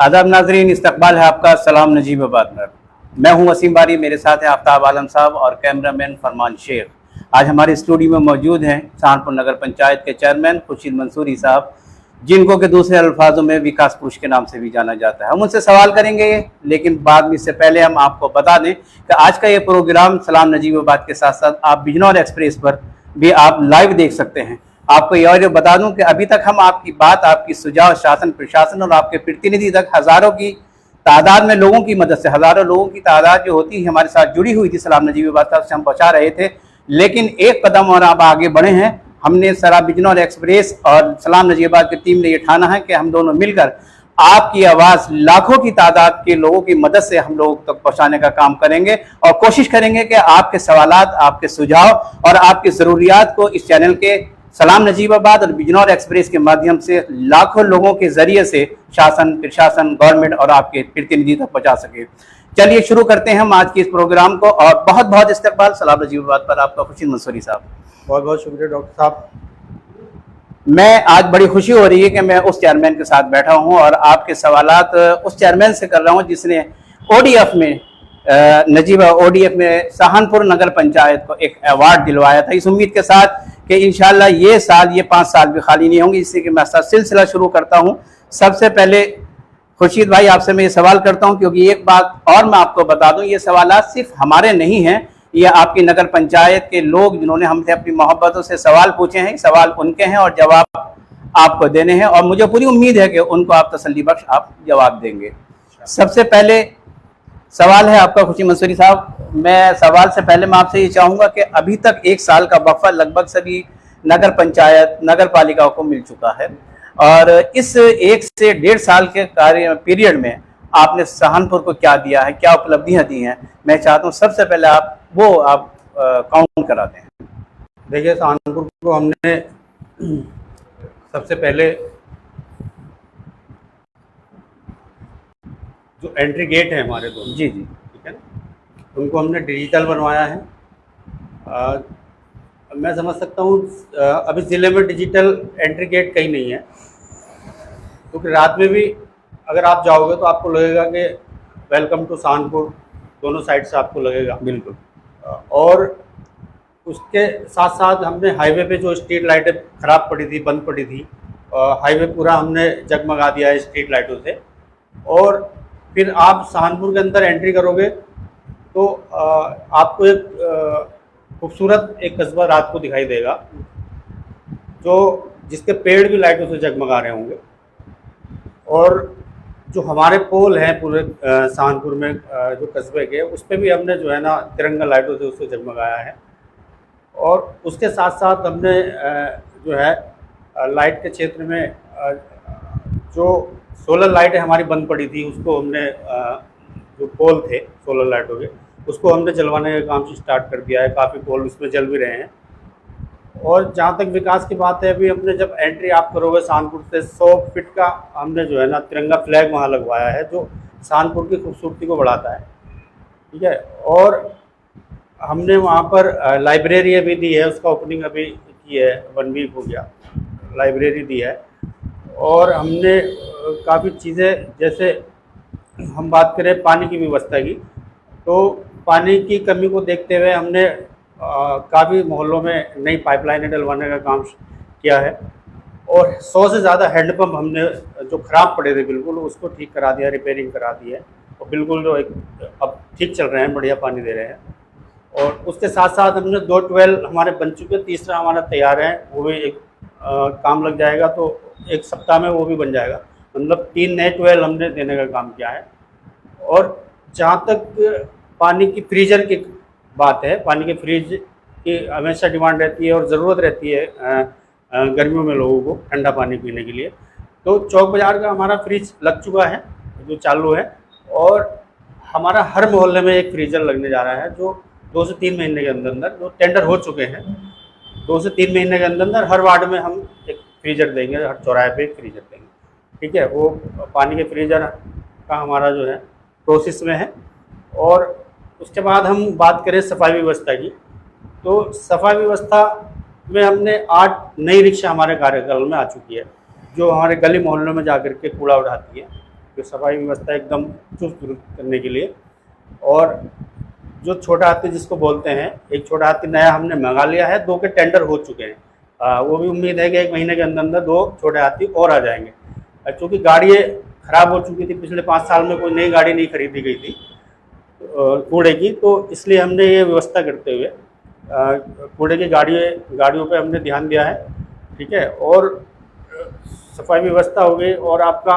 आदाब नाजरीन, इस्तकबाल है आपका सलाम नजीबाबाद में। मैं हूं वसीम बारी, मेरे साथ है आफ्ताब आलम साहब और कैमरामैन फरमान शेख। आज हमारे स्टूडियो में मौजूद हैं सहारनपुर नगर पंचायत के चेयरमैन खुर्शीद मंसूरी साहब, जिनको के दूसरे अल्फाजों में विकास पुरुष के नाम से भी जाना जाता है। हम उनसे सवाल करेंगे, लेकिन बाद में इससे पहले हम आपको बता दें कि आज का ये प्रोग्राम सलाम नजीबाबाद के साथ साथ आप बिजनौर एक्सप्रेस पर भी आप लाइव देख सकते हैं। आपको ये और बता दूं कि अभी तक हम आपकी बात, आपकी सुझाव शासन प्रशासन और आपके प्रतिनिधि तक हजारों की तादाद में लोगों की मदद से, हजारों लोगों की तादाद जो होती है हमारे साथ जुड़ी हुई थी सलाम नजीबाबाद तक से हम पहुंचा रहे थे। लेकिन एक कदम और आप आगे बढ़े हैं। हमने सरा बिजनौर एक्सप्रेस और सलाम नजीबाबाद की टीम ने ये ठाना है कि हम दोनों मिलकर आपकी आवाज़ लाखों की तादाद के लोगों की मदद से हम लोगों तक पहुंचाने का काम करेंगे और कोशिश करेंगे कि आपके सवालात, आपके सुझाव और आपकी ज़रूरियात को इस चैनल के सलाम नजीबाबाद और बिजनौर एक्सप्रेस के माध्यम से लाखों लोगों के जरिए से शासन प्रशासन गवर्नमेंट और आपके प्रतिनिधि तक पहुंचा सके। चलिए शुरू करते हैं हम आज के इस प्रोग्राम को। और बहुत बहुत इस्तकबाल सलाम नजीबाबाद पर आपका खुर्शीद मंसूरी साहब। बहुत बहुत शुक्रिया डॉक्टर साहब। मैं आज बड़ी खुशी हो रही है कि मैं उस चेयरमैन के साथ बैठा हूं और आपके सवालात उस चेयरमैन से कर रहा हूं जिसने ओडीएफ में ओडीएफ में सहारनपुर नगर पंचायत को एक अवार्ड दिलवाया था, इस उम्मीद के साथ कि इंशाल्लाह ये साल, ये 5 साल भी खाली नहीं होंगे। इससे कि मैं सिलसिला शुरू करता हूं। सबसे पहले खुर्शीद भाई आपसे मैं ये सवाल करता हूं, क्योंकि एक बात और मैं आपको बता दूं, ये सवालात सिर्फ हमारे नहीं हैं, ये आपकी नगर पंचायत के लोग जिन्होंने हमसे अपनी मोहब्बतों से सवाल पूछे हैं, सवाल उनके हैं और जवाब आपको देने हैं और मुझे पूरी उम्मीद है कि उनको आप तसल्ली बख्श आप जवाब देंगे। सबसे पहले सवाल है आपका खुर्शीद मंसूरी साहब। मैं सवाल से पहले मैं आपसे ये चाहूँगा कि अभी तक 1 साल का वक्फा लगभग सभी नगर पंचायत नगर पालिकाओं को मिल चुका है और इस 1 से 1.5 साल के कार्य पीरियड में आपने सहारनपुर को क्या दिया है, क्या उपलब्धियां दी हैं, मैं चाहता हूं सबसे पहले आप काउंट करा दें। देखिए, सहारनपुर को हमने सबसे पहले जो एंट्री गेट है हमारे दोनों, जी, ठीक है ना, उनको हमने डिजिटल बनवाया है। मैं समझ सकता हूँ अभी ज़िले में डिजिटल एंट्री गेट कहीं नहीं है, क्योंकि रात में भी अगर आप जाओगे तो आपको लगेगा कि वेलकम टू सहारनपुर, दोनों साइड से आपको लगेगा। बिल्कुल। और उसके साथ साथ हमने हाईवे पे जो स्ट्रीट लाइटें ख़राब पड़ी थी, बंद पड़ी थी, हाईवे पूरा हमने जगमगा दिया है स्ट्रीट लाइटों से। और फिर आप सहारनपुर के अंदर एंट्री करोगे तो आपको एक खूबसूरत एक कस्बा रात को दिखाई देगा, जिसके पेड़ भी लाइटों से जगमगा रहे होंगे। और जो हमारे पोल हैं पूरे सहारनपुर में जो कस्बे के, उस पर भी हमने जो है ना तिरंगा लाइटों से उसको जगमगाया है। और उसके साथ साथ हमने जो है लाइट के क्षेत्र में जो सोलर लाइटें हमारी बंद पड़ी थी, उसको हमने जो पोल थे सोलर लाइटों के, उसको हमने जलवाने का काम स्टार्ट कर दिया है। काफ़ी पोल उसमें जल भी रहे हैं। और जहाँ तक विकास की बात है, अभी हमने जब एंट्री आप करोगे सहारनपुर से 100 फीट का हमने जो है ना तिरंगा फ्लैग वहाँ लगवाया है, जो सहारनपुर की खूबसूरती को बढ़ाता है, ठीक है। और हमने वहाँ पर लाइब्रेरी अभी दी है, उसका ओपनिंग अभी की है, 1 वीक हो गया, लाइब्रेरी दी है। और हमने काफ़ी चीज़ें, जैसे हम बात करें पानी की व्यवस्था की, तो पानी की कमी को देखते हुए हमने काफ़ी मोहल्लों में नई पाइपलाइनें डलवाने का काम किया है। और 100 से ज़्यादा हैंडपम्प हमने जो ख़राब पड़े थे बिल्कुल उसको ठीक करा दिया, रिपेयरिंग करा दी है, और बिल्कुल जो अब ठीक चल रहे हैं, बढ़िया पानी दे रहे हैं। और उसके साथ साथ हमने 2 ट्वेल हमारे बन चुके, तीसरा हमारा तैयार है, वो भी एक काम लग जाएगा तो 1 सप्ताह में वो भी बन जाएगा। मतलब 3 नए ट्वेल हमने देने का काम किया है। और जहाँ तक पानी की फ्रीजर की बात है, पानी के फ्रिज की हमेशा डिमांड रहती है और ज़रूरत रहती है गर्मियों में लोगों को ठंडा पानी पीने के लिए। तो चौक बाज़ार का हमारा फ्रिज लग चुका है, जो चालू है। और हमारा हर मोहल्ले में एक फ्रीज़र लगने जा रहा है, जो 2 से 3 महीने के अंदर अंदर, जो टेंडर हो चुके हैं, 2 से 3 महीने के अंदर अंदर हर वार्ड में हम एक फ्रीज़र देंगे, हर चौराहे पे एक फ्रीज़र देंगे, ठीक है। वो पानी के फ्रीज़र का हमारा जो है प्रोसेस में है। और उसके बाद हम बात करें सफाई व्यवस्था की, तो सफाई व्यवस्था में हमने 8 नई रिक्शा हमारे कार्यकाल में आ चुकी है, जो हमारे गली मोहल्लों में जाकर के कूड़ा उठाती है। कि सफाई व्यवस्था एकदम चुस्त दुरुस्त करने के लिए। और जो छोटा हाथी जिसको बोलते हैं, एक छोटा हाथी नया हमने मंगा लिया है, 2 के टेंडर हो चुके हैं। वो भी उम्मीद है कि 1 महीने के अंदर अंदर 2 छोटे हाथी और आ जाएंगे। चूँकि गाड़ी ख़राब हो चुकी थी, पिछले 5 साल में कोई नई गाड़ी नहीं खरीदी गई थी कूड़े की, तो इसलिए हमने ये व्यवस्था करते हुए कूड़े की गाड़ियों पे हमने ध्यान दिया है। ठीक है, और सफाई व्यवस्था हो गई। और आपका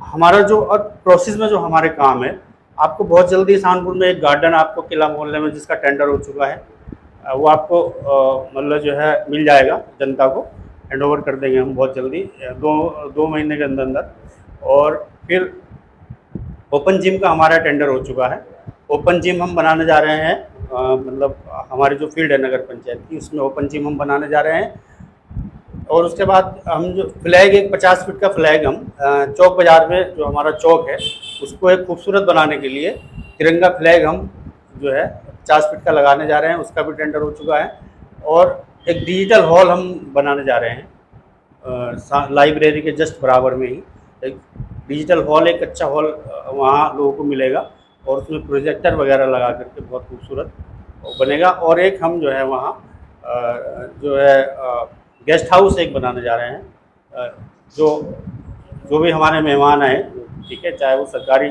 हमारा जो और प्रोसेस में जो हमारे काम है, आपको बहुत जल्दी सहारनपुर में एक गार्डन आपको किला मोहल्ले में जिसका टेंडर हो चुका है, वो आपको मतलब जो है मिल जाएगा, जनता को हैंड ओवर कर देंगे हम बहुत जल्दी, 2 महीने के अंदर अंदर। और फिर ओपन जिम का हमारा टेंडर हो चुका है। ओपन जिम हम बनाने जा रहे हैं, मतलब हमारी जो फील्ड है नगर पंचायत की, उसमें ओपन जिम हम बनाने जा रहे हैं। और उसके बाद हम जो फ्लैग, एक 50 फीट का फ्लैग हम चौक बाज़ार में जो हमारा चौक है उसको एक खूबसूरत बनाने के लिए तिरंगा फ्लैग हम जो है 50 फीट का लगाने जा रहे हैं, उसका भी टेंडर हो चुका है। और एक डिजिटल हॉल हम बनाने जा रहे हैं लाइब्रेरी के जस्ट बराबर में ही एक डिजिटल हॉल, एक अच्छा हॉल वहाँ लोगों को मिलेगा और उसमें प्रोजेक्टर वगैरह लगा करके बहुत खूबसूरत बनेगा। और एक हम जो है वहाँ जो है गेस्ट हाउस एक बनाने जा रहे हैं, जो भी हमारे मेहमान आए, ठीक है, चाहे वो सरकारी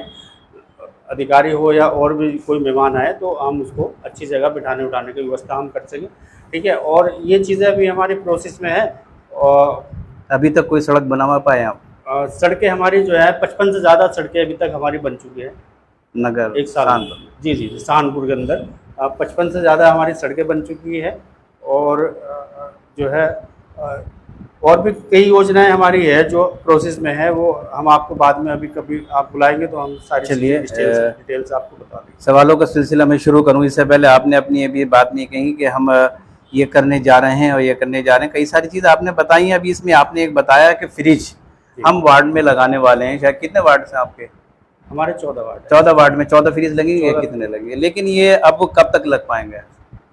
अधिकारी हो या और भी कोई मेहमान आए, तो हम उसको अच्छी जगह बिठाने उठाने की व्यवस्था हम कर सकें। ठीक है, और ये चीज़ें अभी हमारी प्रोसेस में है। और अभी तक कोई सड़क बनवा पाए आप? सड़कें हमारी जो है 55 से ज़्यादा सड़कें अभी तक हमारी बन चुकी है नगर एक साल में। जी जी जी, सहारनपुर के अंदर 55 से ज़्यादा हमारी सड़कें बन चुकी है। और जो है और भी कई योजनाएं हमारी है जो प्रोसेस में है, वो हम आपको बाद में, अभी कभी आप बुलाएंगे तो हम सारी चलिए, डिटेल्स आपको बता देंगे। सवालों का सिलसिला मैं शुरू करूँ इससे पहले आपने अपनी ये भी बात नहीं कही कि हम ये करने जा रहे हैं और ये करने जा रहे हैं, कई सारी चीज़ आपने बताई हैं। अभी इसमें आपने एक बताया कि फ्रिज हम वार्ड में लगाने वाले हैं, शायद कितने वार्ड से आपके? हमारे 14 वार्ड है। 14 वार्ड में 14 फ्रिज लगेंगे, 14 कितने लगेंगे? लेकिन ये अब कब तक लग पाएंगे?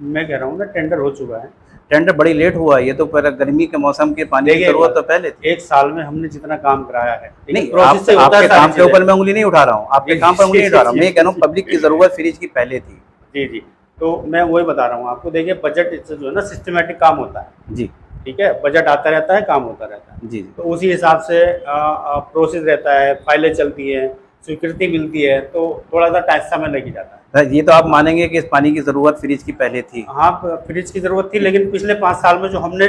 मैं कह रहा हूँ ना, टेंडर हो चुका है। टेंडर बड़ी लेट हुआ, ये तो पर गर्मी के मौसम के पानी की जरूरत तो पहले थी। 1 साल में हमने जितना काम कराया है, नहीं, प्रोसेस से होता आपके है काम के ऊपर मैं उंगली नहीं उठा रहा हूँ, आपके काम पर उंगली नहीं उठा रहा हूँ, मैं कह रहा हूँ पब्लिक की जरूरत फ्रिज की पहले थी। जी जी, तो मैं वही बता रहा हूँ आपको। देखिए, बजट इससे जो है ना सिस्टमेटिक काम होता है। जी, ठीक है, बजट आता रहता है, काम होता रहता है। जी, तो उसी हिसाब से प्रोसेस रहता है, फाइलें चलती हैं, स्वीकृति मिलती है, तो थोड़ा सा टाइम समय लग ही जाता है। ये तो आप मानेंगे कि इस पानी की जरूरत फ्रिज की पहले थी? हाँ, फ्रिज की ज़रूरत थी, लेकिन पिछले 5 साल में जो हमने,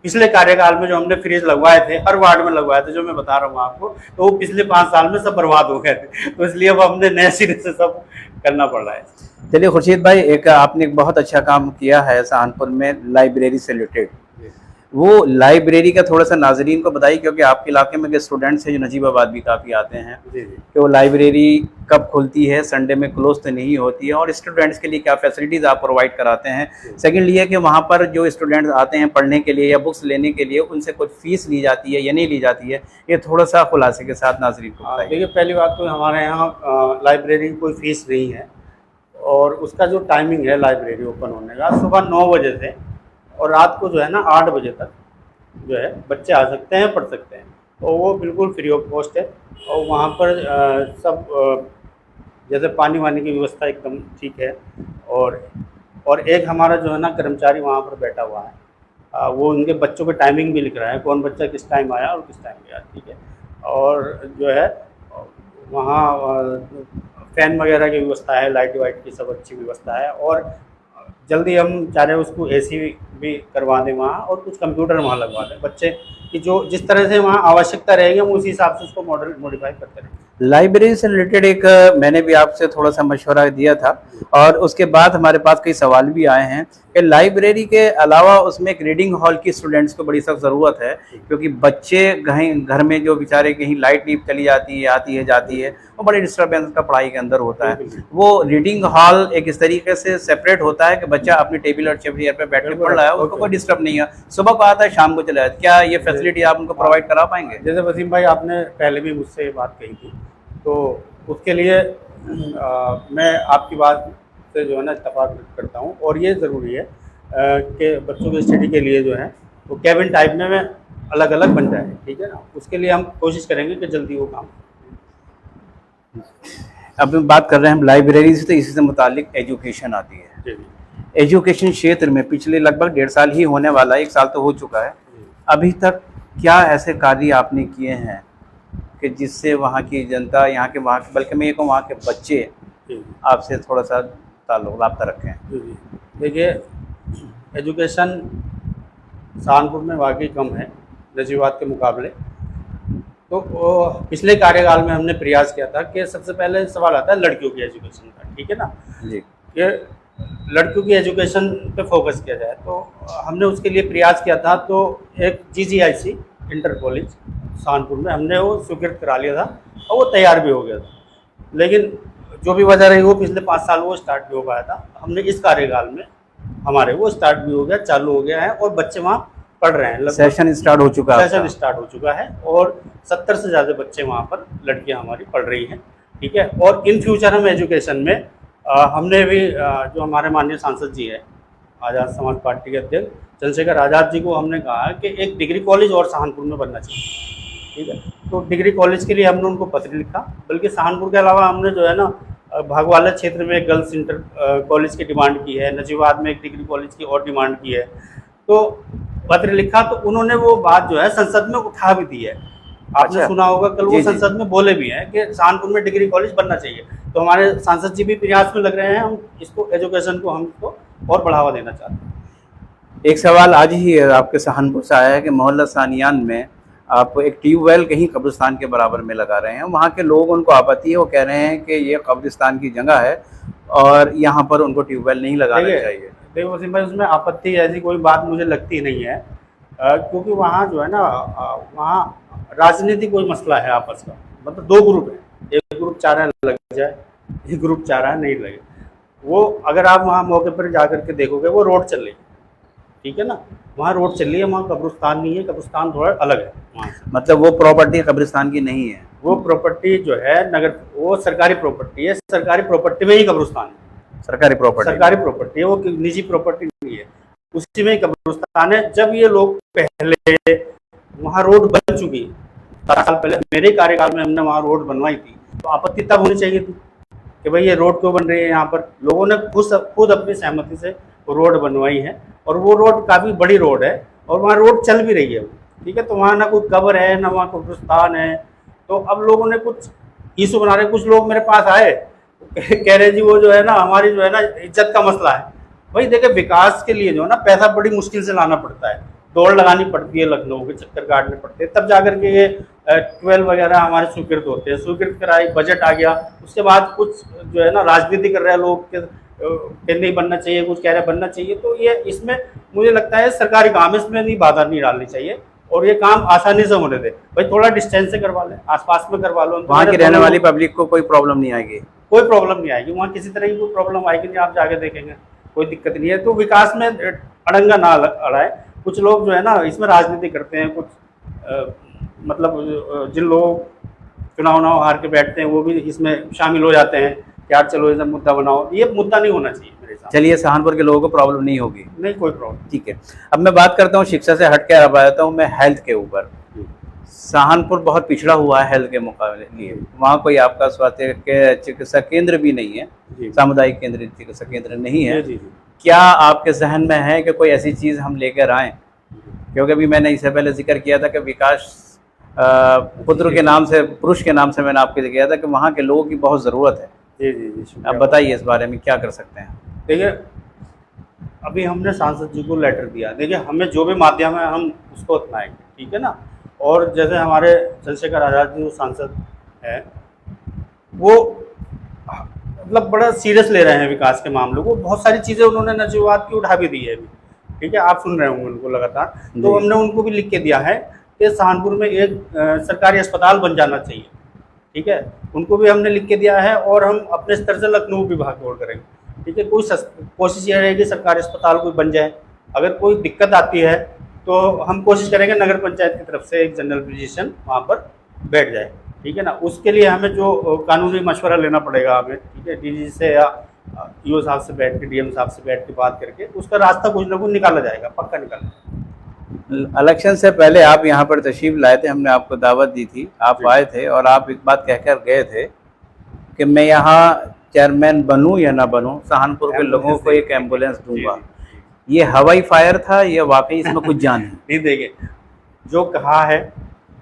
पिछले कार्यकाल में जो हमने फ्रिज लगवाए थे, हर वार्ड में लगवाए थे, जो मैं बता रहा हूँ आपको, तो वो पिछले 5 साल में सब बर्बाद हो गए थे। तो इसलिए अब हमने नए सिरे से सब करना पड़ रहा है। चलिए खुर्शीद भाई, एक आपने एक बहुत अच्छा काम किया है सहारनपुर में लाइब्रेरी से रिलेटेड, वो लाइब्रेरी का थोड़ा सा नाजरीन को बताइए, क्योंकि आपके इलाके में के स्टूडेंट्स हैं जो नजीबाबाद भी काफ़ी आते हैं, जी जी। कि वो लाइब्रेरी कब खुलती है, संडे में क्लोज तो नहीं होती है, और स्टूडेंट्स के लिए क्या फैसिलिटीज़ आप प्रोवाइड कराते हैं। सेकेंडली है कि वहाँ पर जो स्टूडेंट्स आते हैं पढ़ने के लिए या बुक्स लेने के लिए, उनसे कोई फीस ली जाती है या नहीं ली जाती है, ये थोड़ा सा खुलासे के साथ नाजरीन को बताइए। देखिए, पहली बात तो हमारे यहाँ लाइब्रेरी की कोई फीस नहीं है, और उसका जो टाइमिंग है लाइब्रेरी ओपन होने का, सुबह 9 बजे से और रात को जो है ना 8 बजे तक जो है बच्चे आ सकते हैं, पढ़ सकते हैं। और वो बिल्कुल फ्री ऑफ कॉस्ट है। और वहाँ पर सब जैसे पानी वानी की व्यवस्था एकदम ठीक है। और एक हमारा जो है ना कर्मचारी वहाँ पर बैठा हुआ है, वो उनके बच्चों के टाइमिंग भी लिख रहा है, कौन बच्चा किस टाइम आया और किस टाइम गया। ठीक है, और जो है वहाँ फैन वगैरह की व्यवस्था है, लाइट वाइट की सब अच्छी व्यवस्था है। और जल्दी हम चाह रहे हैं उसको एसी भी करवा दें वहाँ, और कुछ कंप्यूटर वहाँ लगवा दें, बच्चे की जो जिस तरह से वहाँ आवश्यकता रहेगी हम उसी हिसाब से उसको मॉडिफाई करते रहेंगे। लाइब्रेरी से रिलेटेड एक मैंने भी आपसे थोड़ा सा मशवरा दिया था, और उसके बाद हमारे पास कई सवाल भी आए हैं कि लाइब्रेरी के अलावा उसमें एक रीडिंग हॉल की स्टूडेंट्स को बड़ी सख्त ज़रूरत है, क्योंकि बच्चे घर में जो बेचारे कहीं लाइट नहीं चली जाती है, आती है जाती है, वो बड़ी डिस्टर्बेंस का पढ़ाई के अंदर होता है। वो रीडिंग हॉल एक इस तरीके से सेपरेट होता है कि बच्चा अपनी टेबल और चेयर पर बैठ के पढ़ रहा है, उसको कोई डिस्टर्ब नहीं है, सुबह को आता है शाम को चला जाता है। क्या ये फैसिलिटी आप उनको प्रोवाइड करा पाएंगे? जैसे वसीम भाई, आपने पहले भी मुझसे ये बात कही थी, तो उसके लिए मैं आपकी बात से जो है ना इत्तेफाक करता हूँ। और ये ज़रूरी है कि बच्चों की स्टडी के लिए जो है वो कैबिन टाइप में अलग अलग बन जाए। ठीक है ना, उसके लिए हम कोशिश करेंगे कि जल्दी वो काम। अब हम बात कर रहे हैं हम लाइब्रेरी से, तो इसी से मुतालिक एजुकेशन आती है। जी एजुकेशन क्षेत्र में पिछले लगभग 1.5 साल ही होने वाला है, 1 साल तो हो चुका है, जी अभी तक क्या ऐसे कार्य आपने किए हैं कि जिससे वहाँ की जनता, यहाँ के बल्कि मैं ये कहूँ वहाँ के बच्चे जी आपसे थोड़ा सा ताल्लुक रब्ता रखें? जी जी। देखिए, एजुकेशन सहारनपुर में वाकई कम है नजीबात के मुकाबले। तो पिछले कार्यकाल में हमने प्रयास किया था कि सबसे पहले सवाल आता है लड़कियों की एजुकेशन का, ठीक है ना, जी कि लड़कियों की एजुकेशन पे फोकस किया जाए। तो हमने उसके लिए प्रयास किया था। तो एक GGIC इंटर कॉलेज सहारनपुर में हमने वो स्वीकृत करा लिया था और वो तैयार भी हो गया था। लेकिन जो भी वजह रही वो पिछले 5 साल वो स्टार्ट भी हो पाया था। हमने इस कार्यकाल में हमारे वो स्टार्ट भी हो गया, चालू हो गया है और बच्चे वहाँ पढ़ रहे हैं। सेशन स्टार्ट हो चुका है? सेशन स्टार्ट हो चुका है और 70 से ज़्यादा बच्चे वहाँ पर, लड़कियाँ हमारी पढ़ रही हैं, ठीक है। और इन फ्यूचर हम एजुकेशन में हमने भी जो हमारे माननीय सांसद जी हैं, आज़ाद समाज पार्टी के अध्यक्ष चंद्रशेखर आज़ाद जी को हमने कहा है कि एक डिग्री कॉलेज और सहारनपुर में बनना चाहिए, ठीक है। तो डिग्री कॉलेज के लिए हमने उनको पत्र लिखा। बल्कि सहारनपुर के अलावा हमने जो है ना भागवाला क्षेत्र में गर्ल्स इंटर कॉलेज की डिमांड की है, नजीबाद में एक डिग्री कॉलेज की और डिमांड की है। तो पत्र लिखा तो उन्होंने वो बात जो है संसद में उठा भी दी है। आपने अच्छा। सुना होगा, कल वो जी, जी। संसद में बोले भी हैं कि सहारनपुर में डिग्री कॉलेज बनना चाहिए। तो हमारे सांसद जी भी प्रयास में लग रहे हैं, हम इसको एजुकेशन को हम इसको और बढ़ावा देना चाहते हैं। एक सवाल आज ही आपके सहारनपुर से आया है कि मोहल्ला सानियान में आप एक ट्यूबवेल कहीं कब्रिस्तान के बराबर में लगा रहे हैं। वहाँ के लोग, उनको आपत्ति है, वो कह रहे हैं कि ये कब्रिस्तान की जगह है और यहाँ पर उनको ट्यूबवेल नहीं लगाना चाहिए। देखो वसीम भाई, उसमें आपत्ति ऐसी कोई बात मुझे लगती नहीं है, क्योंकि वहाँ जो है ना वहाँ राजनीति कोई मसला है आपस का। मतलब 2 ग्रुप है, एक ग्रुप चाह रहा है लग जाए, एक ग्रुप चाह रहा है नहीं लगे। वो अगर आप वहाँ मौके पर जा करके देखोगे, वो रोड चल रही है, ठीक है ना, वहाँ रोड चल रही है, वहाँ कब्रिस्तान नहीं है। कब्रिस्तान थोड़ा अलग है वहाँ से। मतलब वो प्रॉपर्टी कब्रिस्तान की नहीं है? वो प्रॉपर्टी जो है नगर, वो सरकारी प्रॉपर्टी है। सरकारी प्रॉपर्टी में ही कब्रिस्तान है। सरकारी प्रॉपर्टी है, वो निजी प्रॉपर्टी नहीं है, उसी में कब्रिस्तान है। जब ये लोग पहले वहाँ रोड बन चुकी 7 साल पहले, मेरे कार्यकाल में हमने वहाँ रोड बनवाई थी, तो आपत्ति तब होनी चाहिए थी कि भाई ये रोड क्यों बन रही है। यहाँ पर लोगों ने खुद अपनी सहमति से रोड बनवाई है और वो रोड काफ़ी बड़ी रोड है और वहाँ रोड चल भी रही है, ठीक है। तो वहाँ ना कोई कब्र है ना वहाँ कब्रिस्तान है। तो अब लोगों ने कुछ इशू बना रहे। कुछ लोग मेरे पास आए, कह रहे जी वो जो है ना हमारी जो है ना इज्जत का मसला है। भाई देखिए, विकास के लिए जो है ना पैसा बड़ी मुश्किल से लाना पड़ता है, दौड़ लगानी पड़ती है, लखनऊ के चक्कर काटने पड़ते हैं, तब जाकर के ये 12 वगैरह हमारे स्वीकृत होते हैं। स्वीकृत कराई, बजट आ गया, उसके बाद कुछ जो है ना राजनीति कर रहे हैं लोग कि नहीं बनना चाहिए, कुछ कह रहे हैं बनना चाहिए। तो ये इसमें मुझे लगता है सरकारी काम, इसमें नहीं बाधा नहीं डालनी चाहिए और ये काम आसानी से होने दे। भाई थोड़ा डिस्टेंस से करवा लें, आसपास में करवा लो, वहाँ की रहने वाली पब्लिक को कोई प्रॉब्लम नहीं आएगी? कोई प्रॉब्लम नहीं आएगी, वहाँ किसी तरह की कोई प्रॉब्लम आएगी नहीं। आप जाके देखेंगे कोई दिक्कत नहीं है। तो विकास में अड़ंगा ना अड़ाए। कुछ लोग जो है ना इसमें राजनीति करते हैं, कुछ मतलब जिन लोग चुनाव हार के बैठते हैं वो भी इसमें शामिल हो जाते हैं, यार चलो ये मुद्दा बनाओ। ये मुद्दा नहीं होना चाहिए मेरे हिसाब से। चलिए, सहारनपुर के लोगों को प्रॉब्लम नहीं होगी? नहीं, कोई प्रॉब्लम। ठीक है। अब मैं बात करता हूँ शिक्षा से हट के, अब आता हूँ मैं हेल्थ के ऊपर। सहारनपुर बहुत पिछड़ा हुआ है हेल्थ के मुकाबले लिए। वहाँ कोई आपका स्वास्थ्य के चिकित्सा केंद्र भी नहीं है, सामुदायिक केंद्र, चिकित्सा केंद्र नहीं है। क्या आपके जहन में है कि कोई ऐसी चीज़ हम लेकर आएँ? क्योंकि अभी मैंने इससे पहले जिक्र किया था कि विकास पुत्र के नाम से, पुरुष के नाम से मैंने आपको किया था कि वहाँ के लोगों की बहुत ज़रूरत है। जी जी जी। आप बताइए इस बारे में क्या कर सकते हैं? देखिए, अभी हमने सांसद जी को लेटर दिया। देखिए, हमें जो भी माध्यम है हम उसको अपनाएंगे, ठीक है ना। और जैसे हमारे चंद्रशेखर आज़ाद जी वो सांसद हैं, वो मतलब बड़ा सीरियस ले रहे हैं विकास के मामलों को। बहुत सारी चीज़ें उन्होंने नजीबात की उठा भी दी है अभी, ठीक है, आप सुन रहे होंगे उनको लगातार। तो हमने उनको भी लिख के दिया है कि सहारनपुर में एक सरकारी अस्पताल बन जाना चाहिए, ठीक है। उनको भी हमने लिख के दिया है और हम अपने स्तर से लखनऊ भी भागदौड़ करेंगे, ठीक है। कोशिश ये रहेगी सरकारी अस्पताल कोई बन जाए। अगर कोई दिक्कत आती है तो हम कोशिश करेंगे नगर पंचायत की तरफ से एक जनरल फिजिशियन वहाँ पर बैठ जाए, ठीक है ना। उसके लिए हमें जो कानूनी मशवरा लेना पड़ेगा हमें, ठीक है, DG से या EO साहब से बैठ के, DM साहब से बैठ के बात करके उसका रास्ता कुछ ना कुछ निकाला जाएगा, पक्का निकाला जाएगा। इलेक्शन से पहले आप यहाँ पर तशरीफ लाए थे, हमने आपको दावत दी थी, आप आए थे और आप एक बात कहकर गए थे कि मैं यहाँ चेयरमैन बनूं या ना बनूं, सहारनपुर के लोगों को एक एम्बुलेंस दूंगा। ये हवाई फायर था या वाकई इसमें कुछ जान है? नहीं, देखिए, जो कहा है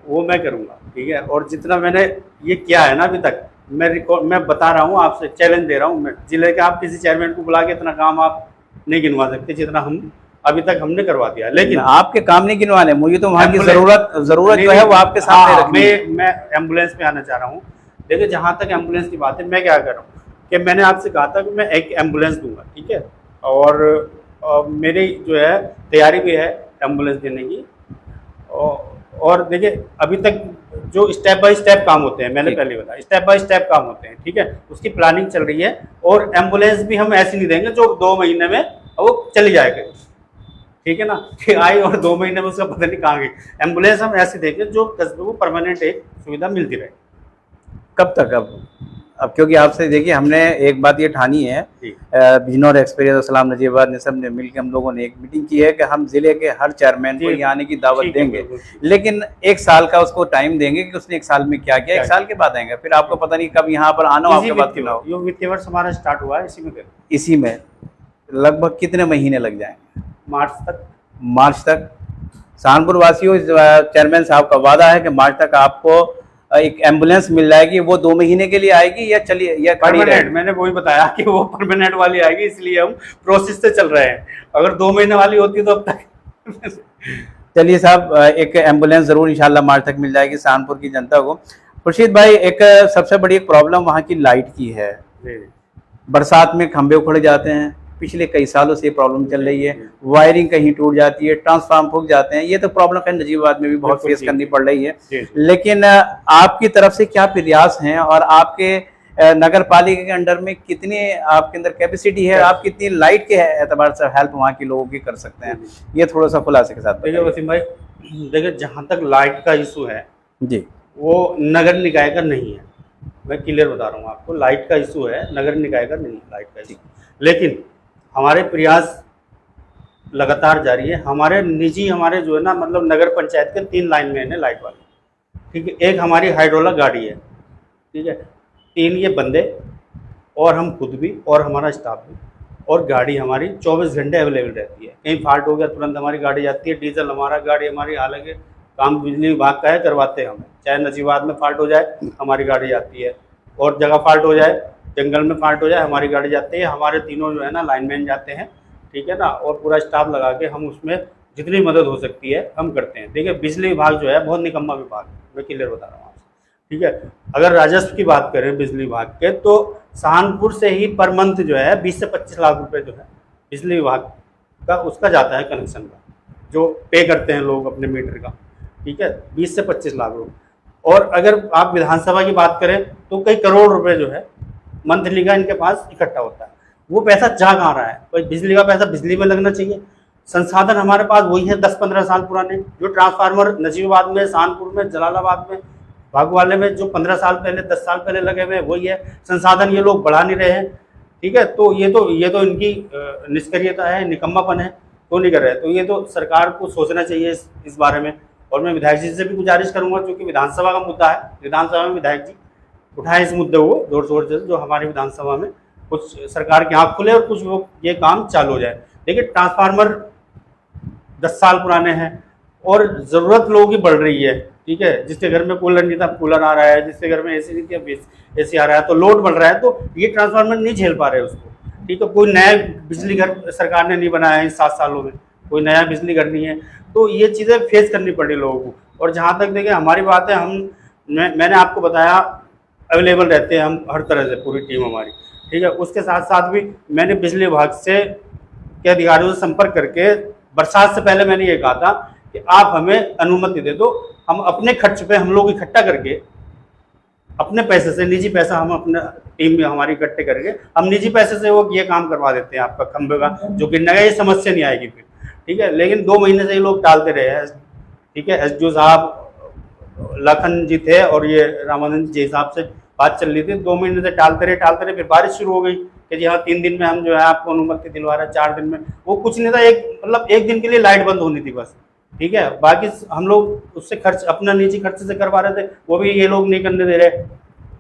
वो मैं करूँगा, ठीक है। और जितना मैंने ये किया है ना अभी तक, मैं बता रहा हूँ आपसे, चैलेंज दे रहा हूँ मैं, जिले के आप किसी चेयरमैन को बुला के इतना काम आप नहीं गिनवा सकते जितना हम अभी तक हमने करवा दिया। लेकिन आपके काम नहीं गिनवाने, मुझे तो वहाँ की एम्बुलेंस जरूरत जो है वो आपके सामने रखनी है। मैं एम्बुलेंस पे आना चाह रहा हूँ। देखिए, जहाँ तक एम्बुलेंस की बात है, मैं क्या कर रहा हूँ कि मैंने आपसे कहा था कि मैं एक एम्बुलेंस दूंगा, ठीक है। और मेरी जो है तैयारी भी है एम्बुलेंस देने की। और देखिए, अभी तक जो स्टेप बाय स्टेप काम होते हैं, मैंने पहले बताया, स्टेप बाय स्टेप काम होते हैं, ठीक है। उसकी प्लानिंग चल रही है। और एम्बुलेंस भी हम ऐसी नहीं देंगे जो 2 महीने में वो चली जाएगी, ठीक है ना, कि आई और 2 महीने में उसका पता नहीं कहाँ गई। एम्बुलेंस हम ऐसे देंगे जो कस्बे को परमानेंट एक सुविधा मिलती रहे। कब तक? अब क्योंकि आपसे देखिए, हमने एक बात ये ठानी है, बिजनौर एक्सप्रेस और सलाम नजीबाबाद ने सब ने मिलकर हम लोगों ने एक मीटिंग की है कि हम जिले के हर चेयरमैन को यहाँ आने की दावत देंगे, लेकिन 1 साल का उसको टाइम देंगे कि उसने 1 साल में क्या किया। 1 साल के बाद आएंगे, फिर आपको पता नहीं कब यहाँ पर आना हो, आपके बाद कितना हो। यो वित्तीय वर्ष हमारा स्टार्ट हुआ है इसी में लगभग कितने महीने लग जाएंगे? मार्च तक। सहारनपुर वासियों, चेयरमैन साहब का वादा है कि मार्च तक आपको एक एम्बुलेंस मिल जाएगी। वो 2 महीने के लिए आएगी या चलिए या परमानेंट? मैंने वही बताया कि वो परमानेंट वाली आएगी, इसलिए हम प्रोसेस से चल रहे हैं। अगर 2 महीने वाली होती तो अब तक चलिए साहब, एक एम्बुलेंस जरूर इंशाल्लाह मार्च तक मिल जाएगी सहारनपुर की जनता को। खुर्शीद भाई, एक सबसे बड़ी प्रॉब्लम वहाँ की लाइट की है। बरसात में खंभे उखड़ जाते हैं, पिछले कई सालों से ये प्रॉब्लम चल रही है। वायरिंग कहीं टूट जाती है, ट्रांसफार्मर फूक जाते हैं। ये तो प्रॉब्लम है नजीबाबाद में भी बहुत फेस करनी पड़ रही है। लेकिन आपकी तरफ से क्या प्रयास हैं, और आपके नगर पालिका के अंडर में कितनी आपके अंदर कैपेसिटी है, आप कितनी लाइट के एतबार से हेल्प वहाँ के लोगों की कर सकते हैं, ये थोड़ा सा खुलासे के साथ देखिए वसीम भाई, देखिए जहाँ तक लाइट का इशू है जी, वो नगर निकाय का नहीं है। मैं क्लियर बता रहा हूँ आपको, लाइट का इशू है, नगर निकाय का नहीं है लाइट का इशू। लेकिन हमारे प्रयास लगातार जारी है। हमारे जो है ना, मतलब नगर पंचायत के 3 लाइनमैन है लाइट वाले, ठीक है। एक हमारी हाइड्रोलिक गाड़ी है, ठीक है। 3 ये बंदे और हम खुद भी और हमारा स्टाफ भी, और गाड़ी हमारी 24 घंटे अवेलेबल रहती है। कहीं फॉल्ट हो गया तुरंत हमारी गाड़ी जाती है। डीजल हमारा, गाड़ी हमारी, हालांकि काम बिजली विभाग का है, करवाते हैं हम। चाहे नजीबाबाद में फॉल्ट हो जाए हमारी गाड़ी जाती है, और जगह फॉल्ट हो जाए, जंगल में फॉल्ट हो जाए हमारी गाड़ी जाती है। हमारे तीनों जो है ना लाइनमैन जाते हैं, ठीक है ना, और पूरा स्टाफ लगा के हम उसमें जितनी मदद हो सकती है हम करते हैं। देखिए, बिजली विभाग जो है बहुत निकम्मा विभाग है, मैं क्लियर बता रहा हूँ आपसे, ठीक है। अगर राजस्व की बात करें बिजली विभाग के, तो सहारनपुर से ही पर मंथ जो है 20 से 25 लाख रुपए जो है बिजली विभाग का उसका जाता है, कनेक्शन का जो पे करते हैं लोग अपने मीटर का, ठीक है, 20 से 25 लाख रुपये। और अगर आप विधानसभा की बात करें तो कई करोड़ रुपए जो है मंथली का इनके पास इकट्ठा होता है। वो पैसा जा कहाँ रहा है? भाई बिजली का पैसा बिजली में लगना चाहिए। संसाधन हमारे पास वही है 10-15 साल पुराने, जो ट्रांसफार्मर नजीबाबाद में, सहारनपुर में, जलालाबाद में, भागवाले में जो 15 साल पहले, 10 साल पहले लगे हुए हैं वही है। संसाधन ये लोग बढ़ा नहीं रहे हैं, ठीक है। तो ये तो इनकी निष्क्रियता है, निकम्मापन है, तो नहीं कर रहे। तो ये तो सरकार को सोचना चाहिए इस बारे में। और मैं विधायक जी से भी गुजारिश करूंगा, क्योंकि विधानसभा का मुद्दा है, विधानसभा में विधायक जी उठाएं इस मुद्दे को जोर शोर से, जो हमारी विधानसभा में कुछ सरकार की आँख खुले और कुछ वो ये काम चालू हो जाए। देखिए, ट्रांसफार्मर 10 साल पुराने हैं और ज़रूरत लोगों की बढ़ रही है, ठीक है। जिसके घर में कूलर नहीं था कूलर आ रहा है, जिसके घर में एसी नहीं थी एसी आ रहा है, तो लोड बढ़ रहा है, तो ये ट्रांसफार्मर नहीं झेल पा रहे उसको, ठीक है। कोई नया बिजली घर सरकार ने नहीं बनाया है 7 सालों में, कोई नया बिजली घर नहीं है, तो ये चीज़ें फेस करनी पड़ी लोगों को। और जहाँ तक देखिए हमारी बात है, मैंने आपको बताया अवेलेबल रहते हैं हम हर तरह से, पूरी टीम हमारी, ठीक है। उसके साथ साथ भी मैंने बिजली विभाग से के अधिकारियों से संपर्क करके बरसात से पहले मैंने ये कहा था कि आप हमें अनुमति दे दो, हम अपने खर्च पे हम लोग इकट्ठा करके अपने पैसे से, निजी पैसा हम अपने टीम में हमारी इकट्ठे करके हम निजी पैसे से वो ये काम करवा देते हैं आपका खंभे का, जो गिरने का, ये समस्या नहीं आएगी फिर, ठीक है। लेकिन 2 महीने से ये लोग टालते रहे हैं, ठीक है। एसडीओ साहब लखन जी थे और ये रामानंद जी साहब से बात चल रही थी, 2 महीने से टालते रहे। फिर बारिश शुरू हो गई कि जी हाँ 3 दिन में हम जो है आपको अनुमति दिलवा रहे हैं, 4 दिन में। वो कुछ नहीं था, एक दिन के लिए लाइट बंद होनी थी बस, ठीक है। बाकी हम लोग उससे खर्च अपना निजी खर्च से करवा रहे थे, वो भी ये लोग नहीं करने दे रहे,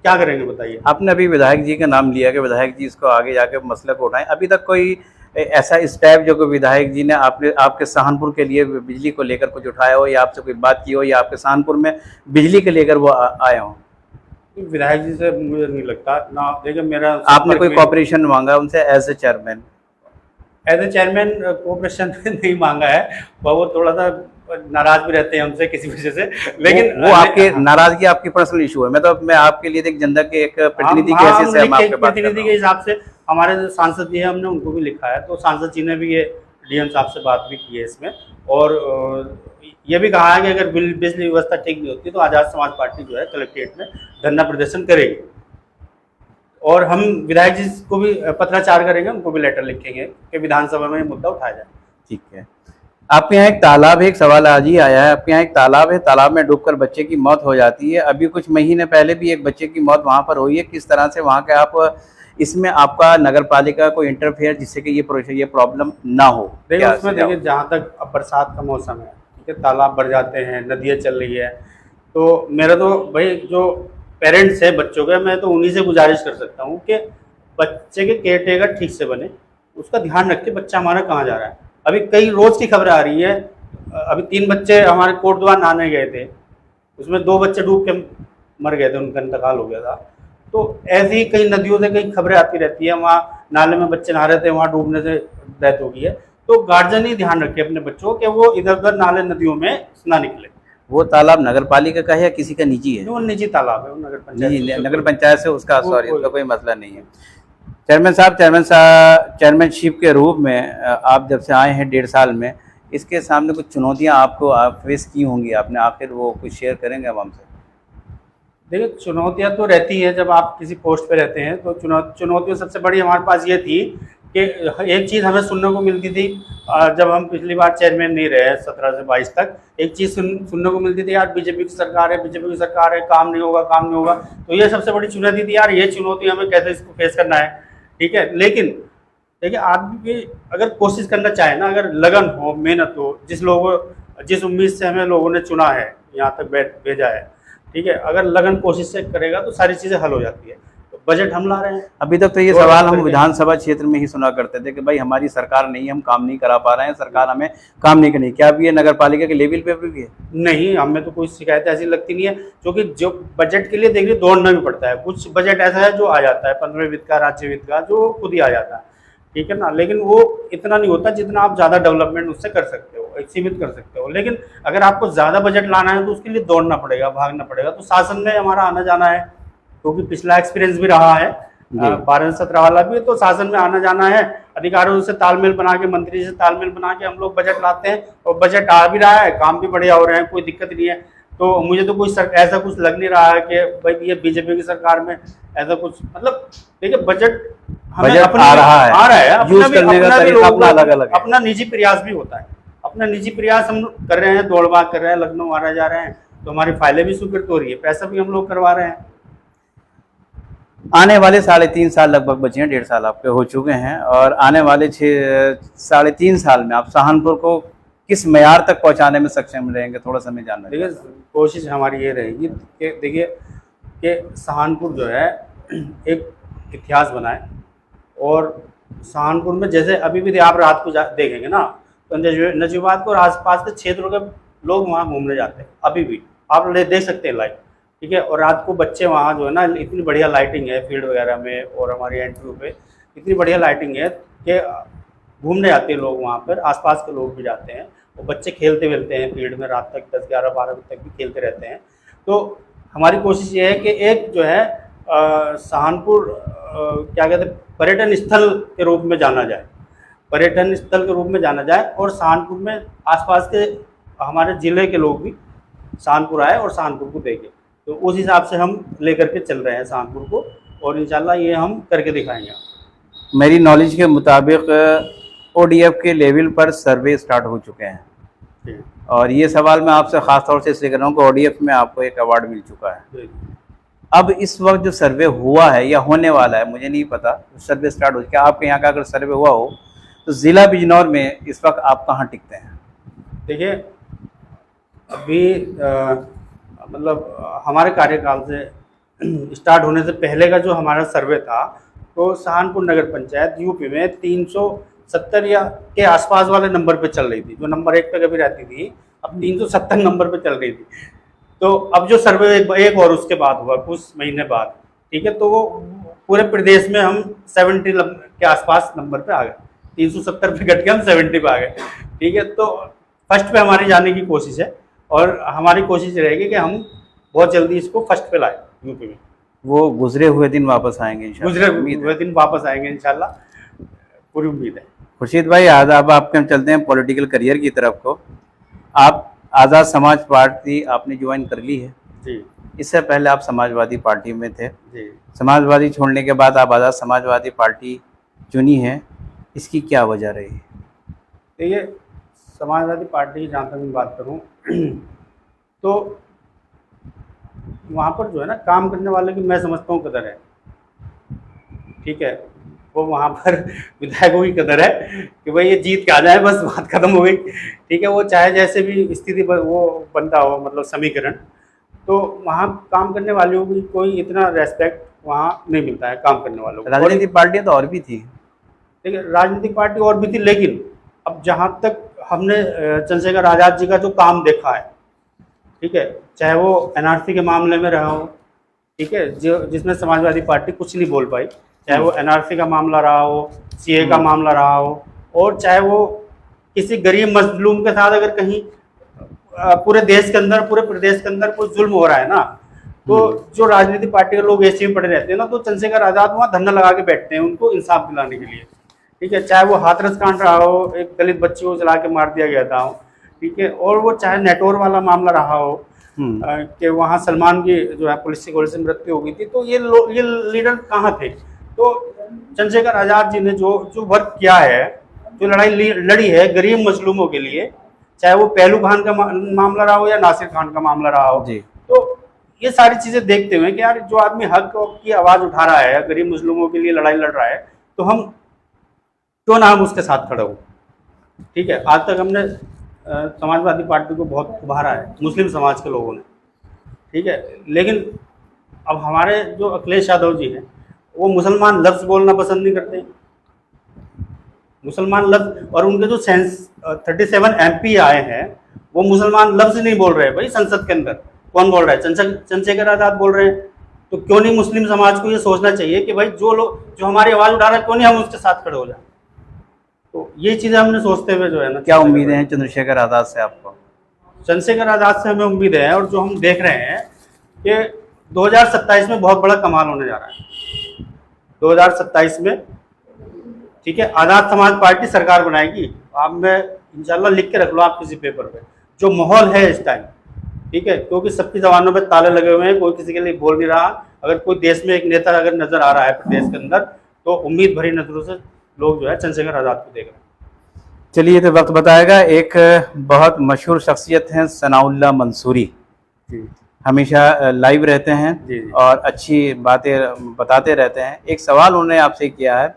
क्या करेंगे बताइए। आपने अभी विधायक जी का नाम लिया कि विधायक जी इसको आगे जाके मसले को उठाएं, अभी तक कोई ऐसा स्टेप जो कोई विधायक जी ने आपने आपके सहारनपुर के लिए बिजली को लेकर कुछ उठाया हो, या आपसे कोई बात की हो, या आपके सहारनपुर में बिजली के लेकर वो आए हों? विधायक जी से मुझे नहीं लगता ना, देखिए मेरा आपने कोई कॉपरेशन मांगा उनसे as a chairman? As a chairman cooperation नहीं मांगा है, वो थोड़ा सा नाराज भी रहते हैं हमसे किसी वजह से, लेकिन वो आपके नाराजगी आपकी पर्सनल इशू है। मैं आपके लिए एक जनता के एक प्रतिनिधि की हैसियत से मैं आपके बात कर रहा प्रतिनिधि हूं। के हिसाब से हमारे जो सांसद जी हैं हमने उनको भी लिखा है, तो सांसद जी ने भी ये डीएम साहब से बात भी की है इसमें, और ये भी कहा है कि अगर बिजली व्यवस्था ठीक नहीं होती तो आज़ाद समाज पार्टी जो है कलेक्ट्रेट में धरना प्रदर्शन करेगी, और हम विधायक जी को भी पत्राचार करेंगे, उनको भी लेटर लिखेंगे कि विधानसभा में ये मुद्दा उठाया जाए। ठीक है। आपके यहाँ एक तालाब है, एक सवाल आज ही आया है, आपके यहाँ एक तालाब है, तालाब में डूबकर बच्चे की मौत हो जाती है, अभी कुछ महीने पहले भी एक बच्चे की मौत वहाँ पर हुई है, किस तरह से वहाँ के आप इसमें आपका नगर पालिका को इंटरफेयर जिससे कि ये प्रॉब्लम ना हो? देखिए उसमें देखिए जहाँ तक अब बरसात का मौसम है, ठीक है, तालाब भर जाते हैं, नदियाँ चल रही है, तो मेरा तो भाई जो पेरेंट्स है बच्चों के, मैं तो उन्हीं से गुजारिश कर सकता हूँ कि बच्चे के केयर टेकर ठीक से बने, उसका ध्यान रखें बच्चा हमारा कहाँ जा रहा है। अभी कई रोज़ की खबरें आ रही है, अभी 3 बच्चे हमारे कोटद्वार नहाने गए थे, उसमें 2 बच्चे डूब के मर गए थे, उनका इंतकाल हो गया था। तो ऐसी ही कई नदियों से कई खबरें आती रहती है, वहाँ नाले में बच्चे नहा रहे थे, वहाँ डूबने से डेथ हो गई है। तो गार्जियन ही ध्यान रखे अपने बच्चों कि वो इधर उधर नाले नदियों में ना निकले। वो तालाब नगर पालिका का है या किसी का निजी है? वो निजी तालाब है, वो नगर पंचायत से उसका वो सॉरी उसका कोई मसला नहीं है। चेयरमैनशिप के रूप में आप जब से आए हैं 1.5 साल में, इसके सामने कुछ चुनौतियां आपको फेस की होंगी आपने, आखिर वो कुछ शेयर करेंगे अब हमसे? देखिए चुनौतियां तो रहती हैं जब आप किसी पोस्ट पे रहते हैं, तो चुनौतियों सबसे बड़ी हमारे पास ये थी कि एक चीज़ हमें सुनने को मिलती थी, जब हम पिछली बार चेयरमैन नहीं रहे 17 से 22 तक, एक चीज़ सुनने को मिलती थी, यार बीजेपी की सरकार है, काम नहीं होगा। तो ये सबसे बड़ी चुनौती थी, यार ये चुनौती हमें कैसे इसको फेस करना है, ठीक है। लेकिन देखिए आदमी अगर कोशिश करना चाहे ना, अगर लगन हो, मेहनत हो, जिस उम्मीद से हमें लोगों ने चुना है, यहाँ तक भेजा है, ठीक है, अगर लगन कोशिश से करेगा तो सारी चीज़ें हल हो जाती है। तो बजट हम ला रहे हैं। अभी तक तो ये सवाल हम विधानसभा क्षेत्र में ही सुना करते थे कि भाई हमारी सरकार नहीं, हम काम नहीं करा पा रहे हैं, सरकार हमें काम नहीं करनी। क्या अभी ये नगर पालिका के लेवल पे भी है? नहीं, हमें तो कोई शिकायत ऐसी लगती नहीं है, क्योंकि जो बजट के लिए देखिए दौड़ना भी पड़ता है। कुछ बजट ऐसा है जो आ जाता है 15वें वित्त का, राज्य वित्त का, जो खुद ही आ जाता है, ठीक है ना, लेकिन वो इतना नहीं होता जितना आप ज़्यादा डेवलपमेंट उससे कर सकते हो, एक सीमित कर सकते हो। लेकिन अगर आपको ज़्यादा बजट लाना है तो उसके लिए दौड़ना पड़ेगा, भागना पड़ेगा। तो शासन में हमारा आना जाना है, क्योंकि पिछला एक्सपीरियंस भी रहा है, 12-17 वाला भी, तो शासन में आना जाना है, अधिकारियों से तालमेल बना के, मंत्री से तालमेल बना के हम लोग बजट लाते हैं, और बजट आ भी रहा है, काम भी बढ़िया हो रहे हैं, कोई दिक्कत नहीं है। तो मुझे तो कोई ऐसा कुछ लग नहीं रहा है कि भाई ये बीजेपी की सरकार में ऐसा कुछ, मतलब देखिए बजट हमें आ रहा है, अपना अलग-अलग है, अपना निजी प्रयास भी होता है, अपना निजी प्रयास हम कर रहे हैं, दौड़ भाग कर रहे हैं, लखनऊ आ रहे जा रहे हैं, तो हमारी फाइलें भी स्वीकृत हो रही है, पैसा भी हम लोग करवा रहे हैं। आने वाले 3.5 साल लगभग बचे हैं, 1.5 साल आपके हो चुके हैं, और आने वाले 3.5 साल में आप सहारनपुर को किस मेयार तक पहुंचाने में सक्षम रहेंगे, थोड़ा समय जानना। देखिए कोशिश हमारी ये रहेगी कि देखिए कि सहारनपुर जो है एक इतिहास बनाए, और सहारनपुर में जैसे अभी भी आप रात को देखेंगे ना, तो नजीबाद और आसपास के क्षेत्रों के लोग वहाँ घूमने जाते हैं, अभी भी आप देख सकते हैं लाइव, ठीक है। और रात को बच्चे वहाँ जो है ना, इतनी बढ़िया लाइटिंग है फील्ड वगैरह में, और हमारी एंट्री पे इतनी बढ़िया लाइटिंग है कि घूमने जाते हैं लोग वहाँ पर, आसपास के लोग भी जाते हैं, और बच्चे खेलते वेलते हैं फील्ड में, रात तक 10-11-12 बजे तक भी खेलते रहते हैं। तो हमारी कोशिश ये है कि एक जो है सहारनपुर क्या कहते हैं, पर्यटन स्थल के रूप में जाना जाए, पर्यटन स्थल के रूप में जाना जाए, और सहारनपुर में आसपास के हमारे ज़िले के लोग भी सहारनपुर आए और सहारनपुर को देखें। तो उस हिसाब से हम लेकर के चल रहे हैं सहारनपुर को, और इंशाल्लाह ये हम करके दिखाएंगे। मेरी नॉलेज के मुताबिक ODF के लेवल पर सर्वे स्टार्ट हो चुके हैं, और ये सवाल मैं आपसे ख़ास तौर से इसलिए कर रहा हूँ कि ODF में आपको एक अवार्ड मिल चुका है। अब इस वक्त जो सर्वे हुआ है या होने वाला है मुझे नहीं पता, सर्वे स्टार्ट हो चुका है, आपके यहाँ का अगर सर्वे हुआ हो तो ज़िला बिजनौर में इस वक्त आप कहाँ टिकते हैं? देखिए अभी मतलब हमारे कार्यकाल से स्टार्ट होने से पहले का जो हमारा सर्वे था, तो सहारनपुर नगर पंचायत यूपी में 370 या के आसपास वाले नंबर पे चल रही थी, जो नंबर 1 पे कभी रहती थी, अब 370 नंबर पे चल रही थी। तो अब जो सर्वे एक और उसके बाद हुआ कुछ महीने बाद, ठीक है, तो वो पूरे प्रदेश में हम 70 के आसपास नंबर पे आ गए, 370 पे घट के हम 70 पे आ गए, ठीक है। तो फर्स्ट पे हमारी जाने की कोशिश है और हमारी कोशिश रहेगी कि हम बहुत जल्दी इसको फर्स्ट पे लाए यूपी में। वो गुजरे हुए दिन वापस आएंगे इंशाल्लाह, गुजरे उम्मीद हुए है। दिन वापस आएंगे इंशाल्लाह, पूरी उम्मीद है। खुर्शीद भाई, आज अब आपके हम चलते हैं पॉलिटिकल करियर की तरफ को। आप आज़ाद समाज पार्टी आपने ज्वाइन कर ली है, जी इससे पहले आप समाजवादी पार्टी में थे। जी। समाजवादी छोड़ने के बाद आप आज़ाद समाजवादी पार्टी चुनी है, इसकी क्या वजह रही? देखिए, समाजवादी पार्टी की जहाँ तक मैं बात करूँ तो वहाँ पर जो है ना, काम करने वाले की मैं समझता हूँ कदर है, ठीक है। वो वहाँ पर विधायकों की कदर है कि भाई ये जीत के आ जाए, बस बात खत्म हो गई, ठीक है। वो चाहे जैसे भी स्थिति वो बनता हो, मतलब समीकरण, तो वहाँ काम करने वालों की कोई इतना रेस्पेक्ट वहाँ नहीं मिलता है काम करने वालों को। राजनीतिक पार्टियां तो और भी थी। देखिए, राजनीतिक पार्टी और भी थी, लेकिन अब जहाँ तक हमने चंद्रशेखर आज़ाद जी का जो काम देखा है, ठीक है, चाहे वो एनआरसी के मामले में रहा हो, ठीक है, जो जिसमें समाजवादी पार्टी कुछ नहीं बोल पाई, चाहे वो एनआरसी का मामला रहा हो, सीए का मामला रहा हो, और चाहे वो किसी गरीब मजलूम के साथ अगर कहीं पूरे देश के अंदर, पूरे प्रदेश के अंदर कोई जुल्म हो रहा है ना, तो जो राजनीतिक पार्टी के लोग ऐसे में पड़े रहते हैं ना, तो चंद्रशेखर आज़ाद वहाँ धरना लगा के बैठते हैं उनको इंसाफ दिलाने के लिए, ठीक है। चाहे वो हाथरस कांड रहा हो, एक दलित बच्चे को जला के मार दिया गया था, ठीक है, और वो चाहे नेटवर्क वाला मामला रहा हो कि वहाँ सलमान की जो है पुलिस की गोली से मृत्यु हो गई थी, तो ये लीडर कहाँ थे? तो चंद्रशेखर आज़ाद जी ने जो वर्क किया है, जो लड़ाई लड़ी है गरीब मजलूमों के लिए, चाहे वो पहलू खान का मामला रहा हो या नासिर खान का मामला रहा हो, तो ये सारी चीजें देखते हुए कि यार जो आदमी हक की आवाज उठा रहा है, गरीब मजलूमों के लिए लड़ाई लड़ रहा है, तो हम क्यों ना हम उसके साथ खड़े हो, ठीक है। आज तक हमने समाजवादी पार्टी को बहुत उभारा है मुस्लिम समाज के लोगों ने, ठीक है, लेकिन अब हमारे जो अखिलेश यादव जी हैं, वो मुसलमान लफ्ज़ बोलना पसंद नहीं करते, मुसलमान लफ्ज़, और उनके जो 37 MP आए हैं, वो मुसलमान लफ्ज़ नहीं बोल रहे भाई संसद के अंदर। कौन बोल रहा है? चंद्रशेखर आज़ाद बोल रहे हैं। तो क्यों नहीं मुस्लिम समाज को ये सोचना चाहिए कि भाई जो हमारी आवाज़ उठा रहा है, क्यों नहीं हम उसके साथ खड़े हो जाए? तो ये चीज़ें हमने सोचते हुए जो है ना, क्या उम्मीदें हैं चंद्रशेखर आज़ाद से आपको? चंद्रशेखर आज़ाद से हमें उम्मीद है, और जो हम देख रहे हैं कि 2027 में बहुत बड़ा कमाल होने जा रहा है। 2027 में, ठीक है, आज़ाद समाज पार्टी सरकार बनाएगी। आप मैं इंशाल्लाह लिख के रख लो आप किसी पेपर पे, जो माहौल है इस टाइम, ठीक है, क्योंकि सबकी जबानों पे ताले लगे हुए हैं, कोई किसी के लिए बोल नहीं रहा। अगर कोई देश में एक नेता अगर नजर आ रहा है प्रदेश के अंदर, तो उम्मीद भरी नजरों से लोग जो है चंद्रशेखर आज़ाद को देख रहे हैं। चलिए, तो वक्त बताएगा। एक बहुत मशहूर शख्सियत हैं सनाउल्लाह मंसूरी, हमेशा लाइव रहते हैं जी। और अच्छी बातें बताते रहते हैं। एक सवाल उन्होंने आपसे किया है,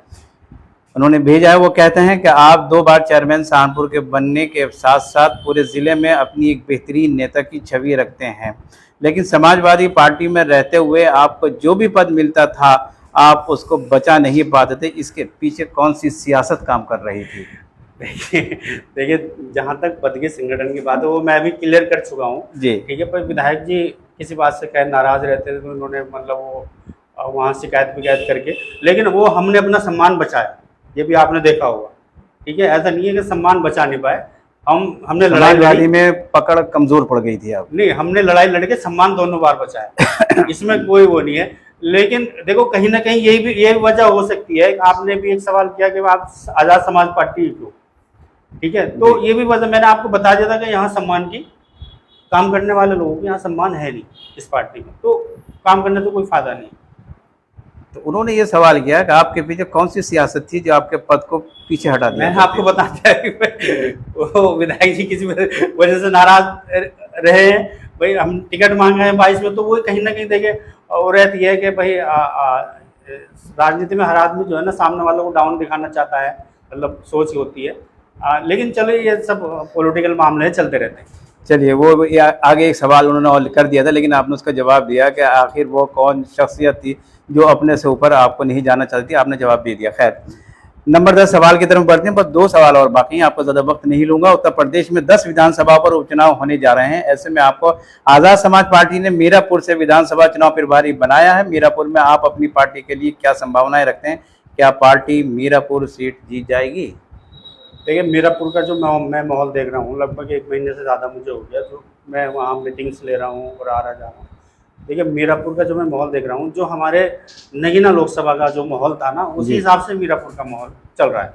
उन्होंने भेजा है, वो कहते हैं कि आप 2 बार चेयरमैन सहारनपुर के बनने के साथ साथ पूरे ज़िले में अपनी एक बेहतरीन नेता की छवि रखते हैं, लेकिन समाजवादी पार्टी में रहते हुए आपको जो भी पद मिलता था आप उसको बचा नहीं पाते थे। इसके पीछे कौन सी सियासत काम कर रही थी? देखिए, जहाँ तक पद के संगठन की बात है, वो मैं भी क्लियर कर चुका हूँ जी, ठीक है। पर विधायक जी किसी बात से खैर नाराज रहते थे, तो उन्होंने मतलब वो वहाँ शिकायत करके, लेकिन वो हमने अपना सम्मान बचाया, ये भी आपने देखा होगा, ठीक है। ऐसा नहीं है कि सम्मान बचा नहीं पाए, हमने समाजवादी में पकड़ कमजोर पड़ गई थी आप? नहीं, हमने लड़ाई लड़के सम्मान दोनों बार बचाया इसमें कोई वो नहीं है। लेकिन देखो, कहीं ना कहीं यही वजह हो सकती है। आपने भी एक सवाल किया कि आप आज़ाद समाज पार्टी क्यों, ठीक है, तो ये भी वजह मैंने आपको बता दिया था कि यहाँ सम्मान की, काम करने वाले लोगों को यहाँ सम्मान है नहीं इस पार्टी में, तो काम करने तो कोई फायदा नहीं। तो उन्होंने ये सवाल किया कि आपके पीछे कौन सी सियासत थी जो आपके पद को पीछे हटा दिया? मैंने आपको बता दिया कि वो विधायक जी किसी वजह से नाराज रहे हैं। भाई हम टिकट मांगे हैं 22 में, तो वो कहीं ना कहीं देखे और रहती है कि भाई राजनीति में हर आदमी जो है ना सामने वालों को डाउन दिखाना चाहता है, मतलब सोच होती है। लेकिन चलो, ये सब पॉलिटिकल मामले चलते रहते हैं। चलिए, वो आगे एक सवाल उन्होंने और कर दिया था, लेकिन आपने उसका जवाब दिया कि आखिर वो कौन शख्सियत थी जो अपने से ऊपर आपको नहीं जाना चाहती थी। आपने जवाब दे दिया। खैर, नंबर 10 सवाल की तरफ बढ़ते हैं, बस 2 सवाल और बाकी हैं, आपको ज़्यादा वक्त नहीं लूंगा। उत्तर प्रदेश में 10 विधानसभा पर उपचुनाव होने जा रहे हैं। ऐसे में आपको आज़ाद समाज पार्टी ने मीरापुर से विधानसभा चुनाव प्रभारी बनाया है। मीरापुर में आप अपनी पार्टी के लिए क्या संभावनाएं रखते हैं? क्या पार्टी मीरापुर सीट जीत जाएगी? देखिए, मीरापुर का जो मैं माहौल देख रहा हूँ, लगभग 1 महीने से ज़्यादा मुझे हो गया, तो मैं वहाँ मीटिंग्स ले रहा हूँ और आ रहा जा रहा हूँ। देखिए, मीरापुर का जो मैं माहौल देख रहा हूँ, जो हमारे नगीना लोकसभा का जो माहौल था ना, उसी जी। हिसाब से मीरापुर का माहौल चल रहा है।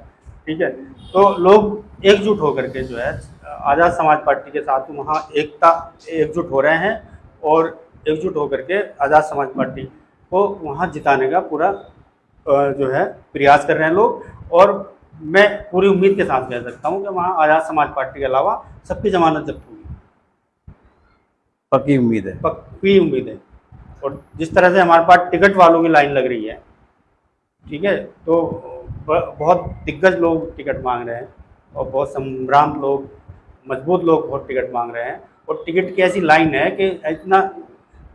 ठीक है, तो लोग एकजुट होकर के जो है आज़ाद समाज पार्टी के साथ वहाँ एकजुट हो रहे हैं और एकजुट होकर के आज़ाद समाज पार्टी को वहाँ जिताने का पूरा जो है प्रयास कर रहे हैं लोग। और मैं पूरी उम्मीद के साथ कह सकता हूँ कि वहाँ आज़ाद समाज पार्टी के अलावा सबकी जमानत जब्त होगी। पक्की उम्मीद है? पक्की उम्मीद है। और जिस तरह से हमारे पास टिकट वालों की लाइन लग रही है, ठीक है, तो बहुत दिग्गज लोग टिकट मांग रहे हैं और बहुत संभ्रांत लोग, मजबूत लोग बहुत टिकट मांग रहे हैं। और टिकट की ऐसी लाइन है कि इतना,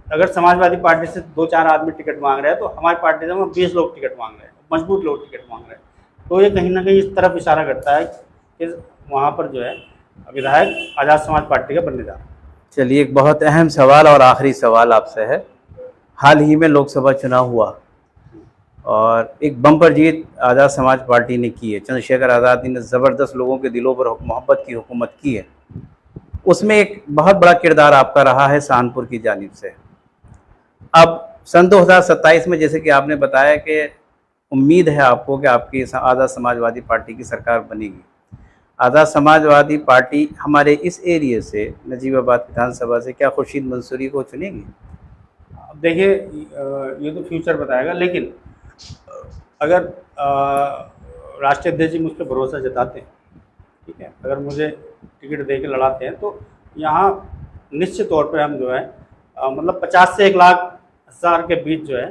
अगर समाजवादी पार्टी से 2-4 आदमी टिकट मांग रहे हैं तो हमारी पार्टी से 20 लोग टिकट मांग रहे हैं, मजबूत लोग टिकट मांग रहे हैं। तो ये कहीं ना कहीं इस तरफ इशारा करता है कि वहाँ पर जो है विधायक आज़ाद समाज पार्टी का बनने जा रहा है। चलिए, एक बहुत अहम सवाल और आखिरी सवाल आपसे है। हाल ही में लोकसभा चुनाव हुआ और एक बम्पर जीत आज़ाद समाज पार्टी ने की है। चंद्रशेखर आज़ाद ने ज़बरदस्त लोगों के दिलों पर मोहब्बत की हुकूमत की है। उसमें एक बहुत बड़ा किरदार आपका रहा है सहारनपुर की जानिब से। अब सन 2027 में, जैसे कि आपने बताया कि उम्मीद है आपको कि आपकी आज़ाद समाजवादी पार्टी की सरकार बनेगी। आज़ाद समाजवादी पार्टी हमारे इस एरिया से, नजीबाबाद विधानसभा से, क्या खुर्शीद मंसूरी को चुनेगी? अब देखिए, ये तो फ्यूचर बताएगा, लेकिन अगर राष्ट्रीय अध्यक्ष जी मुझ पर भरोसा जताते हैं, ठीक है, अगर मुझे टिकट दे के लड़ाते हैं, तो यहाँ निश्चित तौर पे हम जो है मतलब 50 से 1 लाख हज़ार के बीच जो है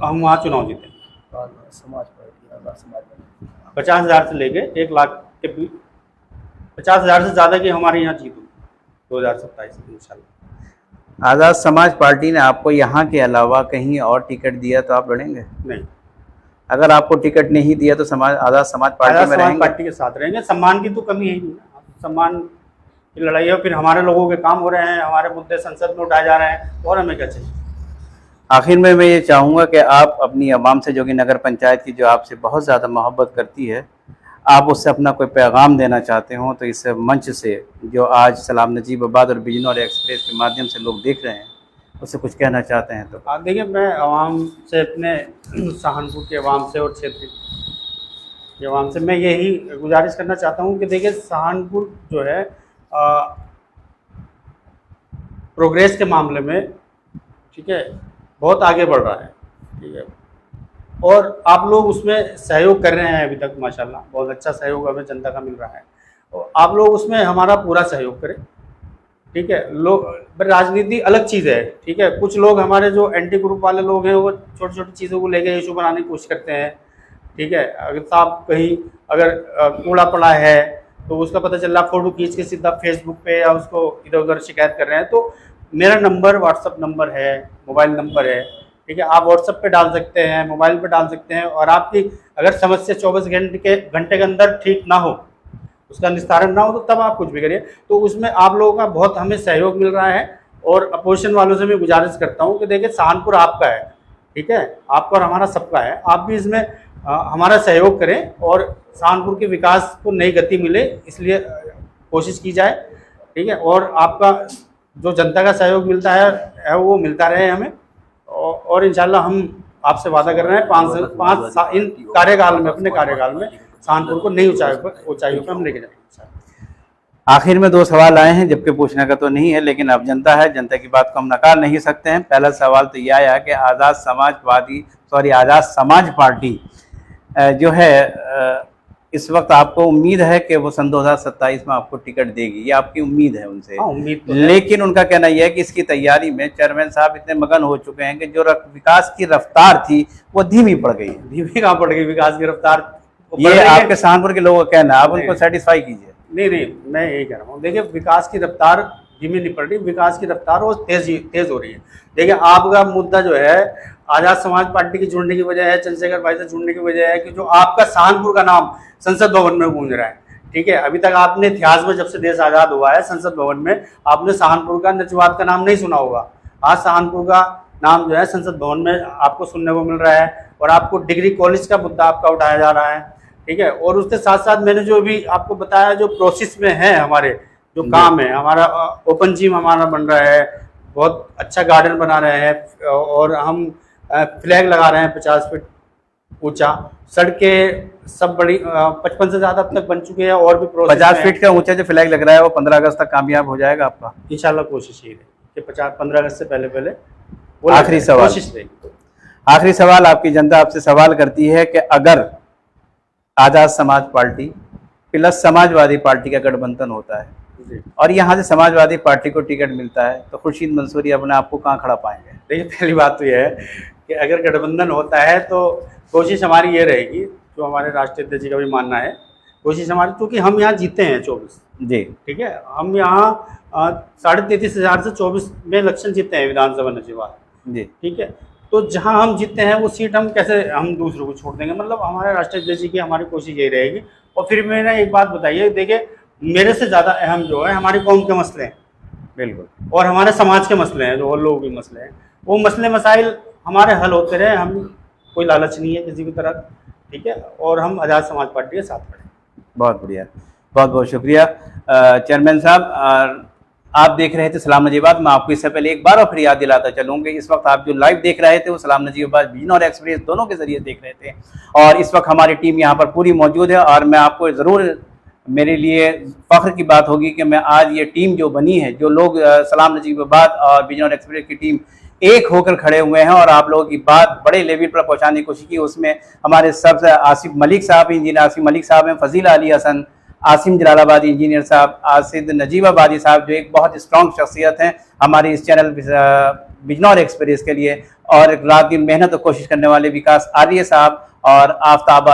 हम वहाँ चुनाव जीतेंगे। समाज पार्टी, आज़ाद समाज पार्टी 50,000 से लेके 1 लाख के बीच, 50,000 से ज़्यादा की हमारे यहाँ जीत होगी 2027 में इंशाल्लाह। आज़ाद समाज पार्टी ने आपको यहाँ के अलावा कहीं और टिकट दिया तो आप लड़ेंगे? नहीं, अगर आपको टिकट नहीं दिया तो आज़ाद समाज पार्टी आज़ाद में समाज रहेंगे? पार्टी के साथ रहेंगे। सम्मान की तो कमी है ही नहीं, सम्मान की लड़ाई है। फिर हमारे लोगों के काम हो रहे हैं, हमारे मुद्दे संसद में उठाए जा रहे हैं, और हमें क्या चाहिए। आखिर में मैं ये चाहूँगा कि आप अपनी आवाम से, जो कि नगर पंचायत की जो आपसे बहुत ज़्यादा मोहब्बत करती है, आप उससे अपना कोई पैगाम देना चाहते हो तो इस मंच से, जो आज सलाम नजीबाबाद और बिजनौर एक्सप्रेस के माध्यम से लोग देख रहे हैं, उससे कुछ कहना चाहते हैं तो? देखिए, मैं आवाम से, अपने सहारनपुर के आवाम से और क्षेत्र के आवाम से मैं यही गुजारिश करना चाहता हूँ कि देखिए, सहारनपुर जो है प्रोग्रेस के मामले में, ठीक है, बहुत आगे बढ़ रहा है, ठीक है, और आप लोग उसमें सहयोग कर रहे हैं अभी तक, माशाल्लाह बहुत अच्छा सहयोग हमें जनता का मिल रहा है। और आप लोग उसमें हमारा पूरा सहयोग करें, ठीक है। लोग, राजनीति अलग चीज़ है, ठीक है। कुछ लोग हमारे जो एंटी ग्रुप वाले लोग हैं, वो छोटी छोटी चीज़ों को लेकर इशू बनाने की कोशिश करते हैं, ठीक है। अगर साहब कहीं अगर कूड़ा पड़ा है तो उसका पता चल रहा, फ़ोटो खींच के सीधा फेसबुक पे या उसको इधर उधर शिकायत कर रहे हैं। तो मेरा नंबर व्हाट्सअप नंबर है, मोबाइल नंबर है, ठीक है। आप व्हाट्सअप पे डाल सकते हैं, मोबाइल पे डाल सकते हैं, और आपकी अगर समस्या 24 घंटे के अंदर ठीक ना हो, उसका निस्तारण ना हो, तो तब आप कुछ भी करिए। तो उसमें आप लोगों का बहुत हमें सहयोग मिल रहा है। और अपोजिशन वालों से मैं गुजारिश करता हूँ कि देखिए, सहारनपुर आपका है, ठीक है, आपका और हमारा सबका है। आप भी इसमें हमारा सहयोग करें और सहारनपुर के विकास को नई गति मिले, इसलिए कोशिश की जाए, ठीक है। और आपका जो जनता का सहयोग मिलता है वो मिलता रहे हमें, और इंशाल्लाह हम आपसे वादा कर रहे हैं 5 इन कार्यकाल में, अपने कार्यकाल में सहारनपुर को नई ऊंचाइयों पर हम लेके जाएंगे। आखिर में 2 सवाल आए हैं, जबकि पूछने का तो नहीं है, लेकिन अब जनता है, जनता की बात को हम नकार नहीं सकते हैं। पहला सवाल तो यह आया कि आज़ाद समाज पार्टी जो है, इस वक्त आपको उम्मीद है कि वो सन 2027 में आपको टिकट देगी? ये आपकी उम्मीद है उनसे? हाँ, उम्मीद तो है। लेकिन उनका कहना यह है कि इसकी तैयारी में चेयरमैन साहब इतने मगन हो चुके हैं कि जो विकास की रफ्तार थी वो धीमी पड़ गई है। धीमी कहाँ पड़ गई विकास की रफ्तार? ये आपके सहारनपुर के लोगों का कहना है, आप उनको सेटिस्फाई कीजिए। नहीं नहीं, मैं यही कह रहा हूँ, देखिए विकास की रफ्तार धीमी नहीं पड़ रही, विकास की रफ्तार वो तेज हो रही है। देखिए आपका मुद्दा जो है आजाद समाज पार्टी के जुड़ने की वजह है, चंद्रशेखर भाई से जुड़ने की वजह है कि जो आपका सहारनपुर का नाम संसद भवन में गूंज रहा है। ठीक है, अभी तक आपने इतिहास में जब से देश आज़ाद हुआ है संसद भवन में आपने सहारनपुर का नचवात का नाम नहीं सुना होगा। आज सहारनपुर का नाम जो है संसद भवन में आपको सुनने को मिल रहा है, और आपको डिग्री कॉलेज का मुद्दा आपका उठाया जा रहा है। ठीक है, और उसके साथ साथ मैंने जो भी आपको बताया जो प्रोसेस में है, हमारे जो काम है, हमारा ओपन जिम हमारा बन रहा है, बहुत अच्छा गार्डन बना रहे हैं, और हम फ्लैग लगा रहे हैं 50 फीट ऊंचा, सड़कें सब बड़ी 55 से ज़्यादा अब तक बन चुके हैं, और भी प्रोसेस 50 फीट का ऊंचा जो फ्लैग लग रहा है वो 15 अगस्त तक कामयाब हो जाएगा आपका? इंशाल्लाह कोशिश ये है कि 15 अगस्त से पहले वो आखिरी सवाल, कोशिश रहेगी। आखिरी सवाल, आपकी जनता आपसे सवाल करती है कि अगर Azad Samaj party plus Samajwadi party का गठबंधन होता है जी। और यहाँ से समाजवादी पार्टी को टिकट मिलता है तो खुर्शीद मंसूरी अपने आप को कहाँ खड़ा पाएंगे? देखिए पहली बात तो यह है कि अगर गठबंधन होता है तो कोशिश हमारी ये रहेगी, जो हमारे राष्ट्रीय अध्यक्ष जी का भी मानना है, कोशिश हमारी, क्योंकि हम यहाँ जीते हैं 24। जी ठीक है, हम यहाँ 33,500 से 24 में इलेक्शन जीते हैं विधानसभा नजीवात। जी ठीक है, तो जहाँ हम जीते हैं वो सीट हम कैसे हम दूसरों को छोड़ देंगे, मतलब हमारे राष्ट्रीय अध्यक्ष जी की हमारी कोशिश यही रहेगी। और फिर मैंने एक बात बताइए, देखिए मेरे से ज़्यादा अहम जो है हमारी कौम के मसले हैं, बिल्कुल, और हमारे समाज के मसले हैं, जो और लोगों के मसले हैं, वो मसले मसाइल हमारे हल होते रहे। हम कोई लालच नहीं है किसी भी तरह। ठीक है, और हम आज़ाद समाज पार्टी के साथ खड़े। बहुत बढ़िया, बहुत बहुत शुक्रिया चेयरमैन साहब। आप देख रहे थे सलाम नजीबात। मैं आपको इससे पहले एक बार और फिर याद दिलाता चलूँगी, इस वक्त आप जो लाइव देख रहे थे वो सलाम नजीबात बिजनौर एक्सप्रेस दोनों के जरिए देख रहे थे, और इस वक्त हमारी टीम यहाँ पर पूरी मौजूद है। और मैं आपको ज़रूर, मेरे लिए फ़ख्र की बात होगी कि मैं आज ये टीम जो बनी है, जो लोग सलाम नजीबात और बिजनौर एक्सप्रेस की टीम एक होकर खड़े हुए हैं और आप लोगों की बात बड़े लेवल पर पहुँचाने की कोशिश की, उसमें हमारे सबसे आसिफ मलिक साहब, इंजीनियर आसिफ मलिक साहब हैं, फजीला अली हसन, आसिम जलालाबादी इंजीनियर साहब, आसिद नजीबाबादी साहब जो एक बहुत स्ट्रॉन्ग शख्सियत हैं हमारे इस चैनल बिजनौर एक्सप्रेस के लिए, और रात दिन मेहनत और कोशिश करने वाले विकास आर्य साहब, और आफ्ताब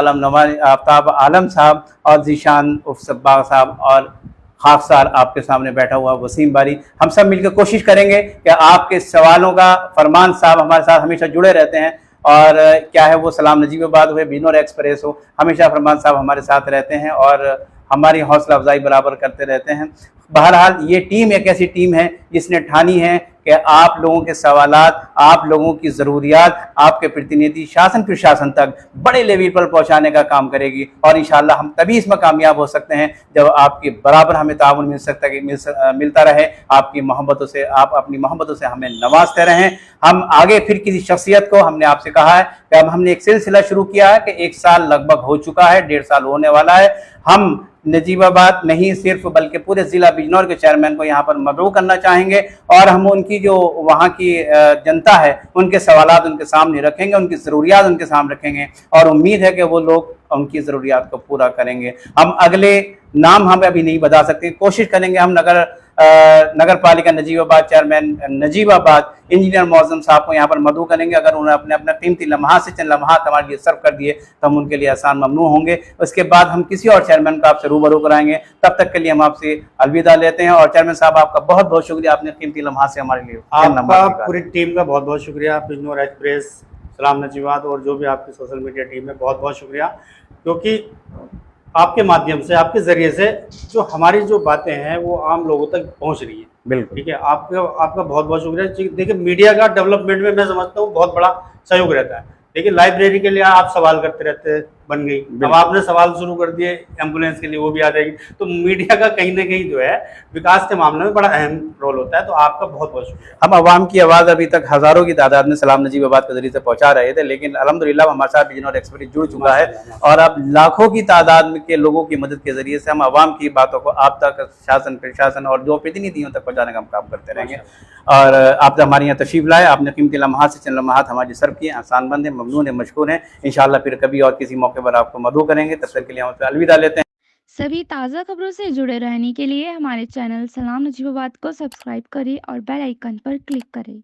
आलम साहब, और जीशान उफ़सब्बाग साहब, और खाकसार आपके सामने बैठा हुआ वसीम बारी। हम सब मिलकर कोशिश करेंगे कि आपके सवालों का फरमान साहब हमारे साथ हमेशा जुड़े रहते हैं, और क्या है वो सलाम नजीबाबाद हो, बिजनौर एक्सप्रेस हो, हमेशा फरमान साहब हमारे साथ रहते हैं और हमारी हौसला अफजाई बराबर करते रहते हैं। बहरहाल ये टीम एक ऐसी टीम है जिसने ठानी है कि आप लोगों के सवालात, आप लोगों की ज़रूरियात आपके प्रतिनिधि शासन प्रशासन तक बड़े लेवल पर पहुंचाने का काम करेगी, और इंशाअल्लाह हम तभी इसमें कामयाब हो सकते हैं जब आपके बराबर हमें ताउन मिलता रहे। आपकी मोहब्बतों से, आप अपनी मोहब्बतों से हमें नवाजते रहें। हम आगे फिर किसी शख्सियत को, हमने आपसे कहा है कि अब हमने एक सिलसिला शुरू किया है कि 1 साल लगभग हो चुका है, 1.5 साल होने वाला है। हम नजीबाबाद नहीं सिर्फ बल्कि पूरे ज़िला बिजनौर के चेयरमैन को यहाँ पर मदऊ करना चाहेंगे, और हम उनकी जो वहाँ की जनता है उनके सवालात उनके सामने रखेंगे, उनकी ज़रूरियात उनके सामने रखेंगे, और उम्मीद है कि वो लोग उनकी ज़रूरियात को पूरा करेंगे। हम अगले नाम हम अभी नहीं बता सकते, कोशिश करेंगे हम नगर पालिका नजीबाबाद चेयरमैन नजीबाबाद इंजीनियर मौज़म साहब को यहाँ पर मदऊ करेंगे। अगर उन्होंने अपने अपने कीमती लम्हा से चंद लम्हात हमारे लिए सर्व कर दिए तो हम उनके लिए आसान ममनू होंगे। उसके बाद हम किसी और चेयरमैन को आपसे रूबरू कराएंगे। तब तक के लिए हम आपसे अलविदा लेते हैं, और चेयरमैन साहब आपका बहुत बहुत शुक्रिया, आपने कीमती लम्हा से हमारे लिए आपका पूरी टीम का बहुत बहुत शुक्रिया। बिजनौर एक्सप्रेस, सलाम नजीबात और जो भी आपकी सोशल मीडिया टीम है, बहुत बहुत शुक्रिया, क्योंकि आपके माध्यम से, आपके ज़रिए से जो हमारी जो बातें हैं वो आम लोगों तक पहुंच रही है। बिल्कुल, ठीक है, आपका बहुत बहुत शुक्रिया। देखिए मीडिया का डेवलपमेंट में मैं समझता हूँ बहुत बड़ा सहयोग रहता है। देखिए लाइब्रेरी के लिए आप सवाल करते रहते बन गई, अब आपने सवाल शुरू कर दिए एम्बुलेंस के लिए, वो भी आ जाएगी। तो मीडिया का कहीं ना कहीं जो है विकास के मामले में बड़ा अहम रोल होता है। तो आपका बहुत बहुत शुक्रिया। हम आवाम की आवाज़ अभी तक हज़ारों की तादाद में सलाम नजीबाबाद के जरिए से पहुँचा रहे थे, लेकिन अल्हम्दुलिल्लाह हमारे साथ बिजनौर एक्सप्रेस जुड़ चुका है, और अब लाखों की तादाद के लोगों की मदद के जरिए से हम आवाम की बातों को आप तक, शासन प्रशासन और जो प्रतिनिधियों तक पहुँचाने का हम काम करते रहेंगे। और आप जब हमारे यहाँ तशरीफ़ लाए, आपने कीमती लम्हा से चंद लम्हात हमारी सर्व किए, आसान बंद है, ममनून है, मशकूर हैं। इंशाअल्लाह फिर कभी और किसी मौके पर आपको मदऊ करेंगे। तब तक के लिए हम आपसे अलविदा लेते हैं। सभी ताज़ा खबरों से जुड़े रहने के लिए हमारे चैनल सलाम नजीबाबाद को सब्सक्राइब करें और बेल आइकन पर क्लिक करें।